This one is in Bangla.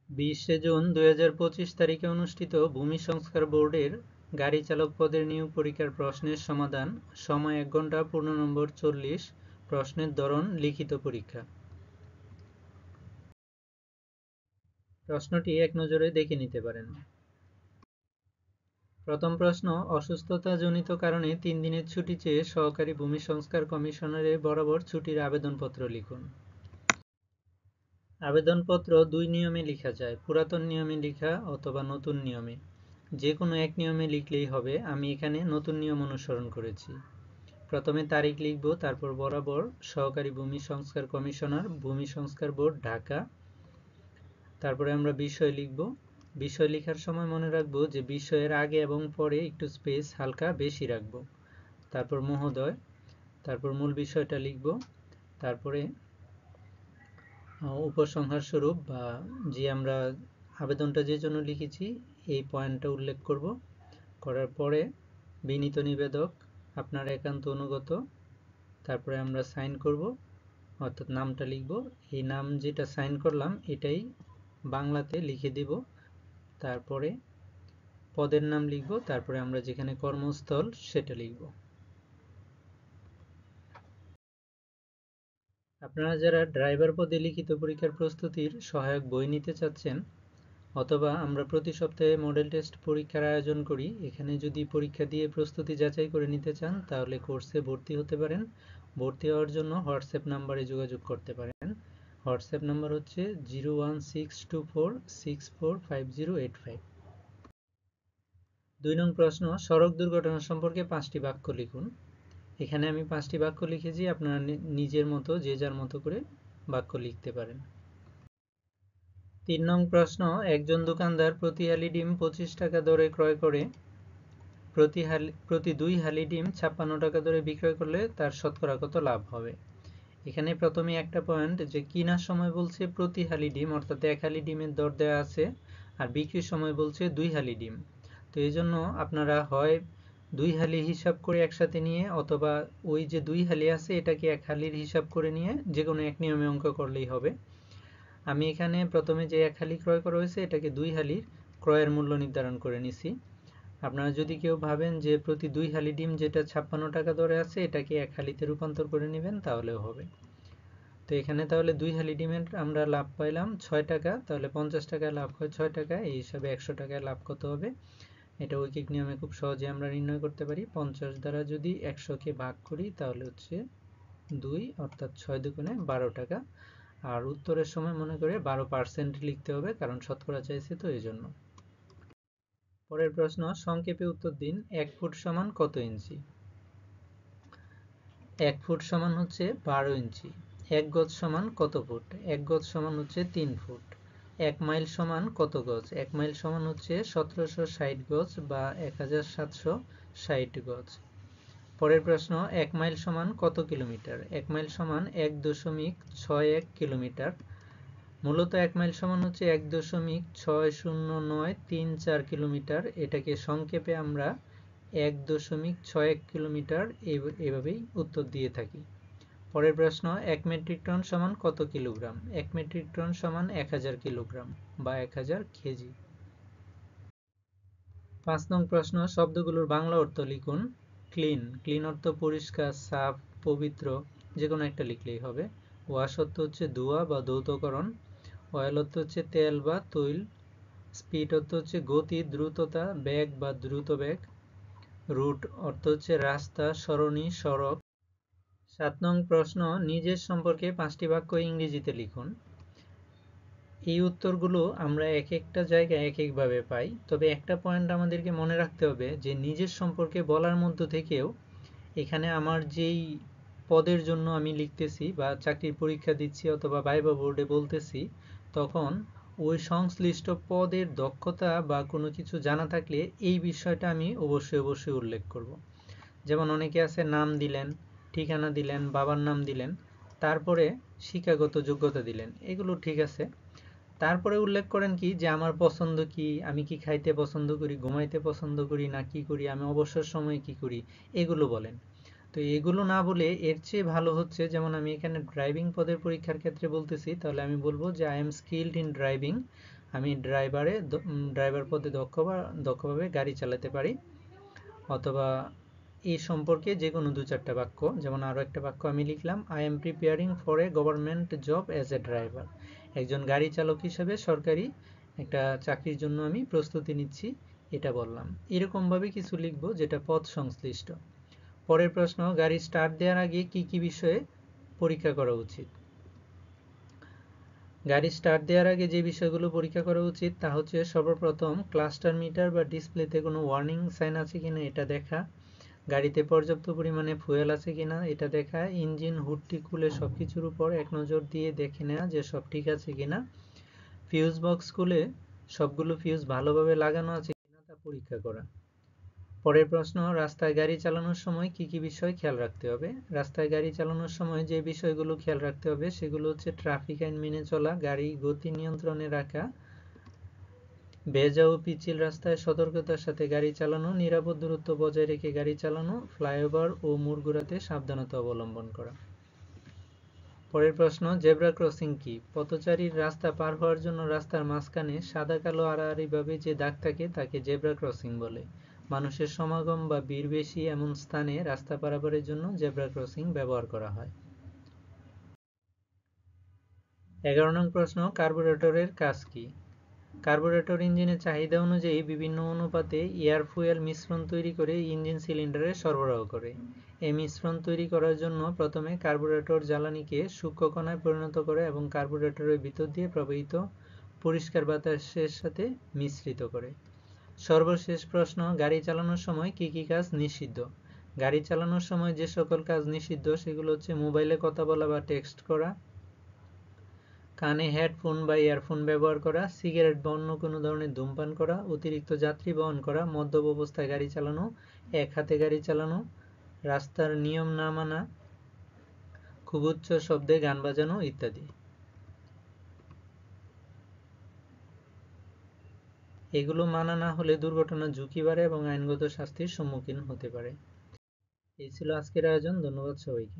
20 জুন 2025 তারিখে অনুষ্ঠিত ভূমি সংস্কার বোর্ডের গাড়ি চালক পদের নিয়োগ পরীক্ষার প্রশ্নের সমাধান। সময় 1 ঘন্টা। পূর্ণ নম্বর 40। প্রশ্নের ধরন লিখিত পরীক্ষা। প্রশ্নটি এক নজরে দেখে নিতে পারেন। প্রথম প্রশ্ন, অসুস্থতাজনিত কারণে 3 দিনের ছুটি চেয়ে সহকারী ভূমি সংস্কার কমিশনারের বরাবর ছুটির আবেদনপত্র লিখুন। আবেদনপত্র 2 নিয়মে লেখা যায়, পুরাতন নিয়মে লেখা অথবা নতুন নিয়মে। যে কোনো এক নিয়মে লিখলেই হবে। আমি এখানে নতুন নিয়ম অনুসরণ করেছি। প্রথমে তারিখ লিখব, তারপর বরাবর সহকারী ভূমি সংস্কার কমিশনার, ভূমি সংস্কার বোর্ড, ঢাকা। তারপরে আমরা বিষয় লিখব। বিষয় লেখার সময় মনে রাখবো যে বিষয়ের আগে এবং পরে একটু স্পেস হালকা বেশি রাখব। তারপর মহোদয়, তারপর মূল বিষয়টা লিখব। তারপরে উপসংহার স্বরূপ বা যে আমরা আবেদনটা যে জন্য লিখেছি এই পয়েন্টটা উল্লেখ করব। করার পরে বিনীত নিবেদক, আপনার একান্ত অনুগত, তারপরে আমরা সাইন করব, অর্থাৎ নামটা লিখব। এই নাম যেটা সাইন করলাম এটাই বাংলাতে লিখে দিব। তারপরে পদের নাম লিখব, তারপরে আমরা যেখানে কর্মস্থল সেটা লিখব। আপনারা যারা ড্রাইভার পদে লিখিত পরীক্ষার প্রস্তুতির সহায়ক বই নিতে চাচ্ছেন, অথবা আমরা প্রতি সপ্তাহে মডেল টেস্ট পরীক্ষার আয়োজন করি, এখানে যদি পরীক্ষা দিয়ে প্রস্তুতি যাচাই করে নিতে চান তাহলে কোর্সে ভর্তি হতে পারেন। ভর্তি হওয়ার জন্য হোয়াটসঅ্যাপ নাম্বারে যোগাযোগ করতে পারেন। হোয়াটসঅ্যাপ নাম্বার হচ্ছে 01624645085। 2 নং প্রশ্ন, সড়ক দুর্ঘটনা সম্পর্কে 5টি বাক্য লিখুন। এখানে আমি 5টি বাক্য লিখেছি, আপনারা নিজের মতো যে যার মতো করে বাক্য লিখতে পারেন। 3 নং প্রশ্ন, একজন দোকানদার প্রতি হালি ডিম 25 টাকা দরে ক্রয় করে প্রতি 2 হালি ডিম 56 টাকা দরে বিক্রয় করলে তার শতকরা কত লাভ হবে? এখানে প্রথমে একটা পয়েন্ট যে কেনার সময় বলছে প্রতি হালি ডিম, অর্থাৎ 1 হালি ডিমের দর দেওয়া আছে, আর বিক্রির সময় বলছে 2 হালি ডিম। তো এই জন্য আপনারা হয় 2 হালি হিসাব করে একসাথে নিয়ে, অথবা ওই যে 2 হালি আছে এটাকে 1 হালির হিসাব করে নিয়ে যে কোনো এক নিয়মে অঙ্ক করলেই হবে। আমি এখানে প্রথমে যে 1 হালি ক্রয় করা হয়েছে এটাকে 2 হালির ক্রয়ের মূল্য নির্ধারণ করে নিছি। আপনারা যদি কেউ ভাবেন যে প্রতি 2 হালি ডিম যেটা 56 টাকা দরে আছে এটাকে 1 হালিতে রূপান্তর করে নেবেন তাহলেও হবে। তো এখানে তাহলে 2 হালি ডিমের আমরা লাভ পাইলাম 6 টাকা, তাহলে 50 টাকায় লাভ হয় 6 টাকা, এই হিসাবে 100 টাকায় লাভ কত হবে এটা ঐকিক নিয়মে খুব সহজে আমরা নির্ণয় করতে পারি। 50 দ্বারা যদি 100কে ভাগ করি তাহলে হচ্ছে 2, অর্থাৎ 6 দুগুণে 12 টাকা। আর উত্তরের সময় মনে করে 12% লিখতে হবে, কারণ শতকরা চাইছে তো এই জন্য। পরের প্রশ্ন, সংক্ষেপে উত্তর দিন। 1 ফুট সমান কত ইঞ্চি? 1 ফুট সমান হচ্ছে 12 ইঞ্চি। 1 গজ সমান কত ফুট? 1 গজ সমান হচ্ছে 3 ফুট। 1 মাইল সমান কত গজ? 1 মাইল সমান হচ্ছে 1760 গজ বা 1760 গজ। পরের প্রশ্ন, 1 মাইল সমান কত কিলোমিটার? 1 মাইল সমান 1.61 কিলোমিটার। মূলত 1 মাইল সমান হচ্ছে 1.60934 কিলোমিটার। এটাকে সংক্ষেপে আমরা 1.61 কিলোমিটার এভাবেই উত্তর দিয়ে থাকি। পরের প্রশ্ন, 1 মেট্রিক টন সমান কত কিলোগ্রাম? 1 মেট্রিক টন সমান 1000 কিলোগ্রাম বা 1000 কেজি। 5 নং প্রশ্ন, শব্দগুলোর বাংলা অর্থ লিখুন। ক্লিন, ক্লিন অর্থ পরিষ্কার, সাফ, পবিত্র, যে কোনো একটা লিখলেই হবে। ওয়াশ অর্থ হচ্ছে ধোয়া বা ধৌতকরণ। অয়েল অর্থ হচ্ছে তেল বা তৈল। স্পিড অর্থ হচ্ছে গতি, দ্রুততা, বেগ বা দ্রুত বেগ। রুট অর্থ হচ্ছে রাস্তা, সরণি, সড়ক। 7 নং প্রশ্ন, নিজের সম্পর্কে 5টি বাক্য ইংরেজিতে লিখুন। এই উত্তরগুলো আমরা এক একটা জায়গায় এক একভাবে পাই, তবে একটা পয়েন্ট আমাদেরকে মনে রাখতে হবে যে নিজের সম্পর্কে বলার মধ্য থেকেও এখানে আমার যেই পদের জন্য আমি লিখতেছি বা চাকরির পরীক্ষা দিচ্ছি অথবা ভাইভা বোর্ডে বলতেছি, তখন ওই সংশ্লিষ্ট পদের দক্ষতা বা কোনো কিছু জানা থাকলে এই বিষয়টা আমি অবশ্যই উল্লেখ করব। যেমন অনেকে আছে নাম দিলেন, ঠিকানা দিলেন, বাবার নাম দিলেন, তারপরে শিক্ষাগত যোগ্যতা দিলেন, এগুলো ঠিক আছে। তারপরে উল্লেখ করেন কি যে আমার পছন্দ কি, আমি কি খাইতে পছন্দ করি, ঘুমাইতে পছন্দ করি, না কি করি, আমি অবসর সময়ে কি করি, এগুলো বলেন। তো এগুলো না বলে এর চেয়ে ভালো হচ্ছে, যেমন আমি এখানে ড্রাইভিং পদের পরীক্ষার ক্ষেত্রে বলতেছি, তাহলে আমি বলবো যে I am skilled in driving আমি ড্রাইভার পদে দক্ষভাবে গাড়ি চালাতে পারি। অথবা এই সম্পর্কে যে কোনো 2-4টা বাক্য, যেমন আরও একটা বাক্য আমি লিখলাম, I am preparing for a government job as a driver. একজন গাড়ি চালক হিসেবে সরকারি একটা চাকরির জন্য আমি প্রস্তুতি নিচ্ছি, এটা বললাম। এরকমভাবে কিছু লিখব যেটা পদ সংশ্লিষ্ট। পরের প্রশ্ন, গাড়ি স্টার্ট দেওয়ার আগে কি কি বিষয়ে পরীক্ষা করা উচিত? গাড়ি স্টার্ট দেওয়ার আগে যে বিষয়গুলো পরীক্ষা করা উচিত তা হচ্ছে সর্বপ্রথম ক্লাস্টার মিটার বা ডিসপ্লেতে কোনো ওয়ার্নিং সাইন আছে কিনা এটা দেখা, গাড়িতে পর্যাপ্ত পরিমাণে ফুয়েল আছে কিনা এটা দেখা, ইঞ্জিন হুডটি খুলে সবকিছুর উপর এক নজর দিয়ে দেখে নেওয়া যে সব ঠিক আছে কিনা, ফিউজ বক্স খুলে সবগুলো ফিউজ ভালোভাবে লাগানো আছে কিনা তা পরীক্ষা করা। পরের প্রশ্ন, রাস্তায় গাড়ি চালানোর সময় কি কি বিষয় খেয়াল রাখতে হবে? রাস্তায় গাড়ি চালানোর সময় যে বিষয়গুলো খেয়াল রাখতে হবে সেগুলো হচ্ছে ট্রাফিক আইন মেনে চলা, গাড়ি গতি নিয়ন্ত্রণে রাখা, ভেজা ও পিচ্ছিল রাস্তায় সতর্কতার সাথে গাড়ি চালানো, নিরাপদ দূরত্ব বজায় রেখে গাড়ি চালানো, ফ্লাইওভার ও মোড়ঘোড়াতে সাবধানতা অবলম্বন করা। পরের প্রশ্ন, জেব্রা ক্রসিং কি? পথচারীর রাস্তা পার হওয়ার জন্য রাস্তার মাঝখানে সাদা কালো আড়াআড়িভাবে যে দাগ থাকে তাকে জেব্রা ক্রসিং বলে। মানুষের সমাগম বা ভিড় বেশি এমন স্থানে রাস্তা পারাপারের জন্য জেব্রা ক্রসিং ব্যবহার করা হয়। 11 নং প্রশ্ন, কার্বুরেটরের কাজ কি? কার্বুরেটর ইঞ্জিনের চাহিদা অনুযায়ী বিভিন্ন অনুপাতে এয়ার ফুয়েল মিশ্রণ তৈরি করে ইঞ্জিন সিলিন্ডারে সরবরাহ করে। এই মিশ্রণ তৈরি করার জন্য প্রথমে কার্বুরেটর জ্বালানিকে সূক্ষ্ম কণায় পরিণত করে এবং কার্বুরেটরের ভিতর দিয়ে প্রবাহিত পরিষ্কার বাতাসের সাথে মিশ্রিত করে। সর্বশেষ প্রশ্ন, গাড়ি চালানোর সময় কি কি কাজ নিষিদ্ধ? গাড়ি চালানোর সময় যে সকল কাজ নিষিদ্ধ সেগুলো হচ্ছে মোবাইলে কথা বলা বা টেক্সট করা, কানে হেডফোন বা ইয়ারফোন ব্যবহার করা, সিগারেট বা অন্য কোনো ধরনের ধূমপান করা, অতিরিক্ত যাত্রী বহন করা, মদ্যপ অবস্থায় গাড়ি চালানো, এক হাতে গাড়ি চালানো, রাস্তার নিয়ম না মানা, খুব উচ্চ শব্দে গান বাজানো ইত্যাদি। এগুলো মানা না হলে দুর্ঘটনার ঝুঁকি বাড়ে এবং আইনগত শাস্তির সম্মুখীন হতে পারে। এই ছিল আজকের আয়োজন। ধন্যবাদ সবাইকে।